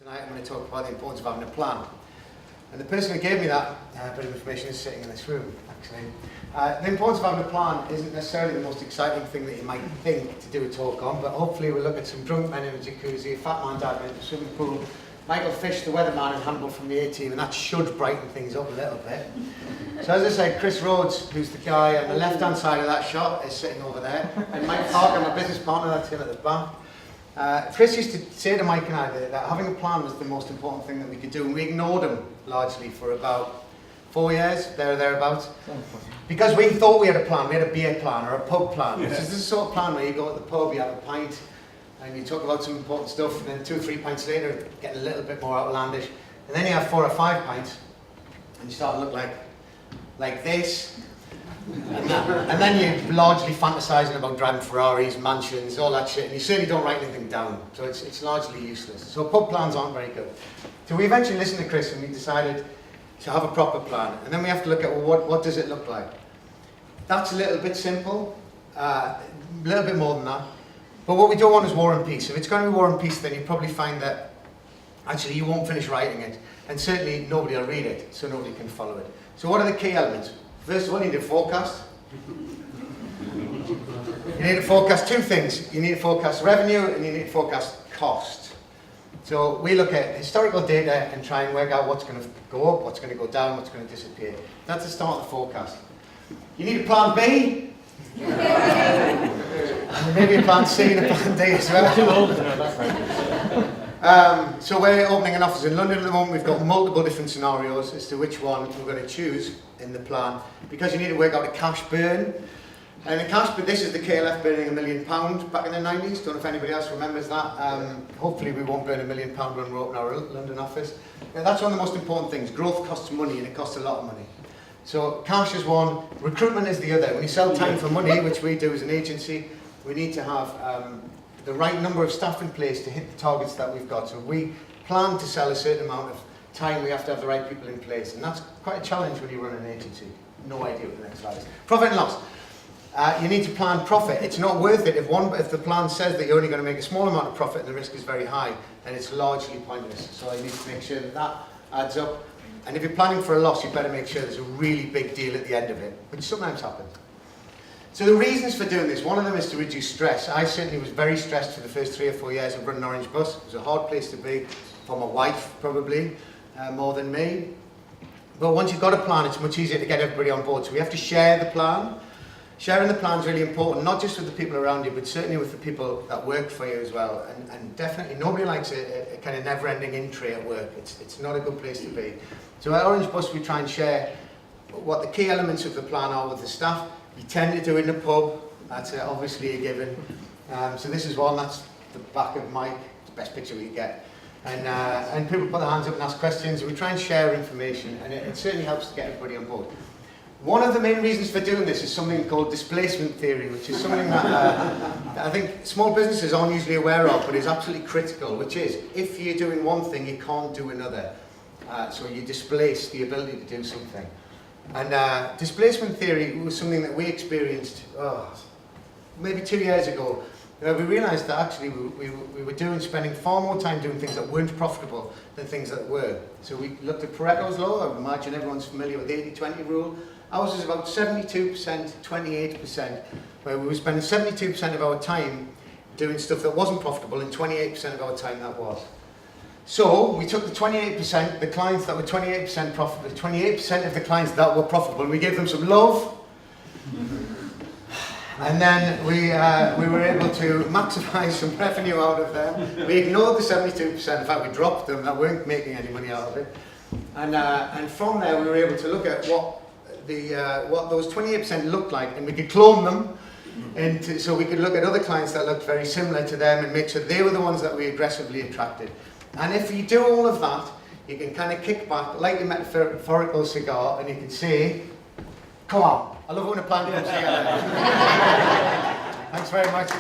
Tonight I'm going to talk about the importance of having a plan. And the person who gave me that bit of information is sitting in this room, actually. The importance of having a plan isn't necessarily the most exciting thing that you might think to do a talk on, but hopefully we'll look at some drunk men in a jacuzzi, a fat man diving into a swimming pool, Michael Fish, the weatherman, and Hannibal from the A-Team, and that should brighten things up a little bit. So as I said, Chris Rhodes, who's the guy on the left-hand side of that shot, is sitting over there, and Mike Parker, my business partner, that's him at the back. Chris used to say to Mike and I that having a plan was the most important thing that we could do, and we ignored him largely for about 4 years, thereabouts. Because we thought we had a plan, we had a beer plan or a pub plan. Yeah. This is the sort of plan where you go to the pub, you have a pint, and you talk about some important stuff, and then 2 or 3 pints later, get a little bit more outlandish, and then you have 4 or 5 pints, and you start to look like this. And then you're largely fantasising about driving Ferraris, mansions, all that shit, and you certainly don't write anything down, so it's largely useless. So pub plans aren't very good. So we eventually listened to Chris and we decided to have a proper plan, and then we have to look at, well, what does it look like? That's a little bit simple, a little bit more than that, but what we don't want is War and Peace. If it's going to be War and Peace, then you probably find that actually you won't finish writing it, and certainly nobody will read it, so nobody can follow it. So what are the key elements? First of all, you need a forecast. You need to forecast 2 things. You need to forecast revenue and you need to forecast cost. So we look at historical data and try and work out what's going to go up, what's going to go down, what's going to disappear. That's the start of the forecast. You need a plan B. Maybe a plan C and a plan D as well. Too old to know that. So we're opening an office in London at the moment. We've got multiple different scenarios as to which one we're going to choose in the plan, because you need to work out a cash burn. And the cash burn, this is the KLF burning £1 million back in the 90s. Don't know if anybody else remembers that. Hopefully we won't burn £1 million when we open our London office. Now, that's one of the most important things. Growth costs money, and it costs a lot of money. So cash is one, recruitment is the other. When you sell time for money, which we do as an agency, we need to have the right number of staff in place to hit the targets that we've got. So we plan to sell a certain amount of time, we have to have the right people in place, and that's quite a challenge when you run an agency. No idea what the next slide is. Profit and loss. You need to plan profit. It's not worth it if the plan says that you're only going to make a small amount of profit and the risk is very high, then it's largely pointless. So you need to make sure that that adds up. And if you're planning for a loss, you better make sure there's a really big deal at the end of it, which sometimes happens. So the reasons for doing this, one of them is to reduce stress. I certainly was very stressed for the first 3 or 4 years of running Orangebus. It was a hard place to be, for my wife probably, more than me. But once you've got a plan, it's much easier to get everybody on board. So we have to share the plan. Sharing the plan is really important, not just with the people around you, but certainly with the people that work for you as well. And definitely, nobody likes a kind of never-ending in-tray at work. It's not a good place to be. So at Orangebus, we try and share what the key elements of the plan are with the staff. We tend to do it in a pub. That's obviously a given. So this is one, that's the back of Mike. It's the best picture we can get. And people put their hands up and ask questions. We try and share information, and it certainly helps to get everybody on board. One of the main reasons for doing this is something called displacement theory, which is something that I think small businesses aren't usually aware of, but is absolutely critical, which is if you're doing one thing, you can't do another. So you displace the ability to do something. And displacement theory was something that we experienced maybe 2 years ago. We realised that actually we were spending far more time doing things that weren't profitable than things that were. So we looked at Pareto's law. I imagine everyone's familiar with the 80-20 rule. Ours is about 72%, 28%, where we were spending 72% of our time doing stuff that wasn't profitable and 28% of our time that was. So we took the 28%, the clients that were 28% profitable, 28% of the clients that were profitable, and we gave them some love. And then we were able to maximise some revenue out of them. We ignored the 72%, in fact we dropped them, that weren't making any money out of it. And from there we were able to look at what those 28% looked like, and we could clone them, so we could look at other clients that looked very similar to them and make sure they were the ones that we aggressively attracted. And if you do all of that, you can kind of kick back like a metaphorical cigar, and you can say, come on, I love when a plan comes together. Thanks very much.